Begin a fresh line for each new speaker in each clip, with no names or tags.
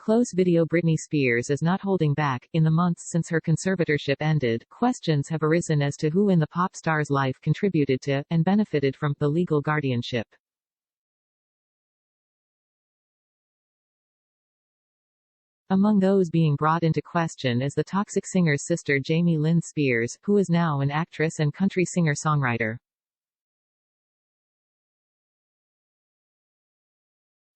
close video. Britney Spears is not holding back. In the months since her conservatorship ended, questions have arisen as to who in the pop star's life contributed to, and benefited from, the legal guardianship. Among those being brought into question is the Toxic singer's sister Jamie Lynn Spears, who is now an actress and country singer-songwriter.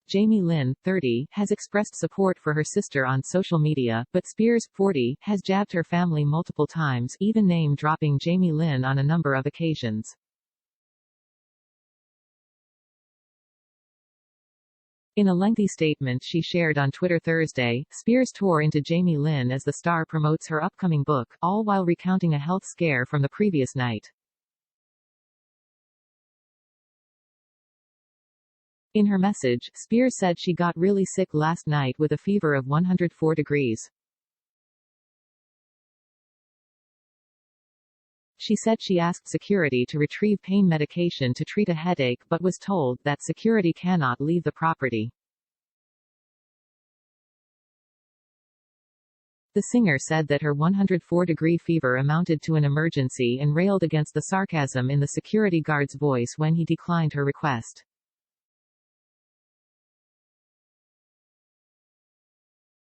Jamie Lynn, 30, has expressed support for her sister on social media, but Spears, 40, has jabbed her family multiple times, even name-dropping Jamie Lynn on a number of occasions. In a lengthy statement she shared on Twitter Thursday, Spears tore into Jamie Lynn as the star promotes her upcoming book, all while recounting a health scare from the previous night. In her message, Spears said she got really sick last night with a fever of 104 degrees. She said she asked security to retrieve pain medication to treat a headache but was told that security cannot leave the property. The singer said that her 104-degree fever amounted to an emergency and railed against the sarcasm in the security guard's voice when he declined her request.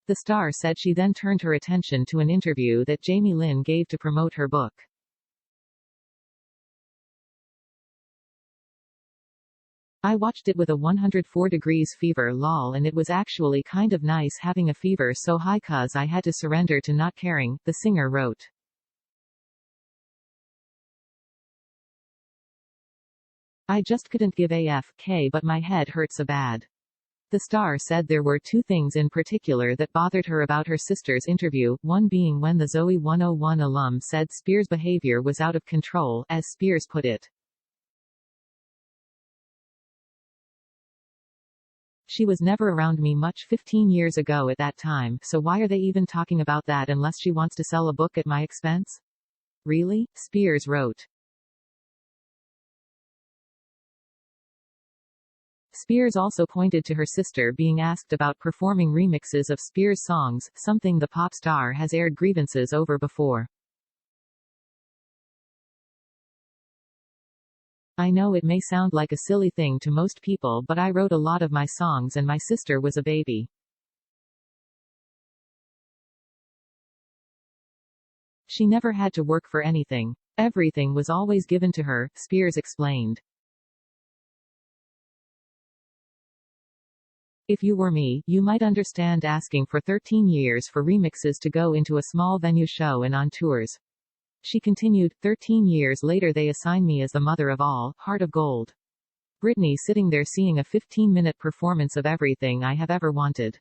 The star said she then turned her attention to an interview that Jamie Lynn gave to promote her book. I watched it with a 104 degrees fever lol, and it was actually kind of nice having a fever so high cause I had to surrender to not caring, the singer wrote. I just couldn't give AFK, but my head hurt so bad. The star said there were two things in particular that bothered her about her sister's interview, one being when the Zoe 101 alum said Spears' behavior was out of control, as Spears put it. She was never around me much 15 years ago at that time, so why are they even talking about that unless she wants to sell a book at my expense? Really? Spears wrote. Spears also pointed to her sister being asked about performing remixes of Spears' songs, something the pop star has aired grievances over before. I know it may sound like a silly thing to most people, but I wrote a lot of my songs and my sister was a baby. She never had to work for anything. Everything was always given to her, Spears explained. If you were me, you might understand asking for 13 years for remixes to go into a small venue show and on tours. She continued, 13 years later they assign me as the mother of all, heart of gold. Britney sitting there seeing a 15-minute performance of everything I have ever wanted.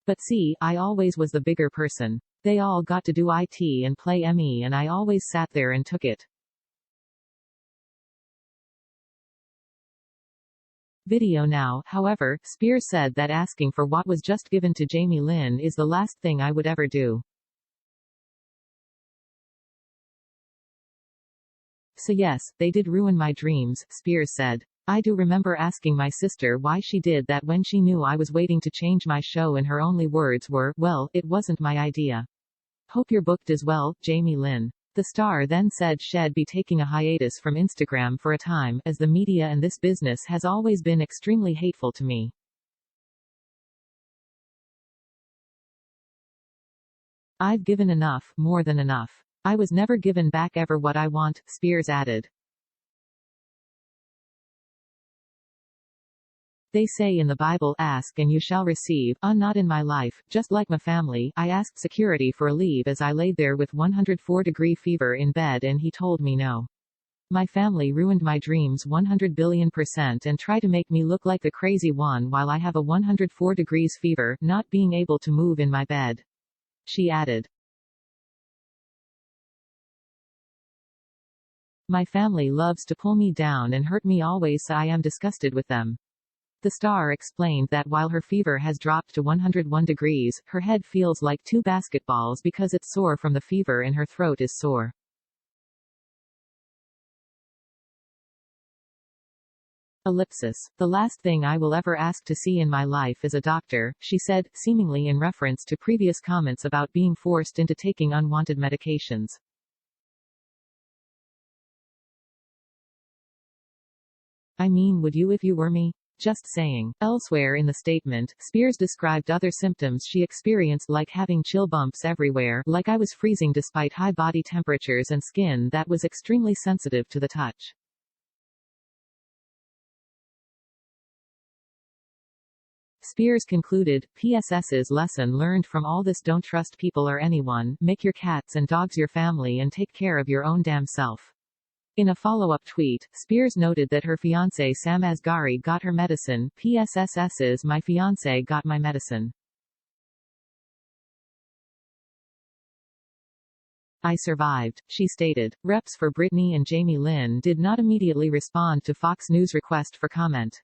But see, I always was the bigger person. They all got to do it and play me and I always sat there and took it. Video now. However, Spears said that asking for what was just given to Jamie Lynn is the last thing I would ever do. So yes, they did ruin my dreams, Spears said. I do remember asking my sister why she did that when she knew I was waiting to change my show and her only words were, well, it wasn't my idea. Hope your book does well, Jamie Lynn. The star then said she'd be taking a hiatus from Instagram for a time, as the media and this business has always been extremely hateful to me. I've given enough, more than enough. I was never given back ever what I want, Spears added. They say in the Bible, ask and you shall receive, not in my life, just like my family, I asked security for a leave as I laid there with 104-degree fever in bed and he told me no. My family ruined my dreams 100 billion% and try to make me look like the crazy one while I have a 104 degrees fever, not being able to move in my bed. She added. My family loves to pull me down and hurt me always, so I am disgusted with them. The star explained that while her fever has dropped to 101 degrees, her head feels like two basketballs because it's sore from the fever and her throat is sore. Ellipsis. The last thing I will ever ask to see in my life is a doctor, she said, seemingly in reference to previous comments about being forced into taking unwanted medications. I mean, would you if you were me? Just saying. Elsewhere in the statement, Spears described other symptoms she experienced like having chill bumps everywhere, like I was freezing despite high body temperatures and skin that was extremely sensitive to the touch. Spears concluded, PSS's lesson learned from all this: don't trust people or anyone, make your cats and dogs your family and take care of your own damn self. In a follow-up tweet, Spears noted that her fiancé Sam Asghari got her medicine. PSS's my fiancé got my medicine. I survived, she stated. Reps for Britney and Jamie Lynn did not immediately respond to Fox News' request for comment.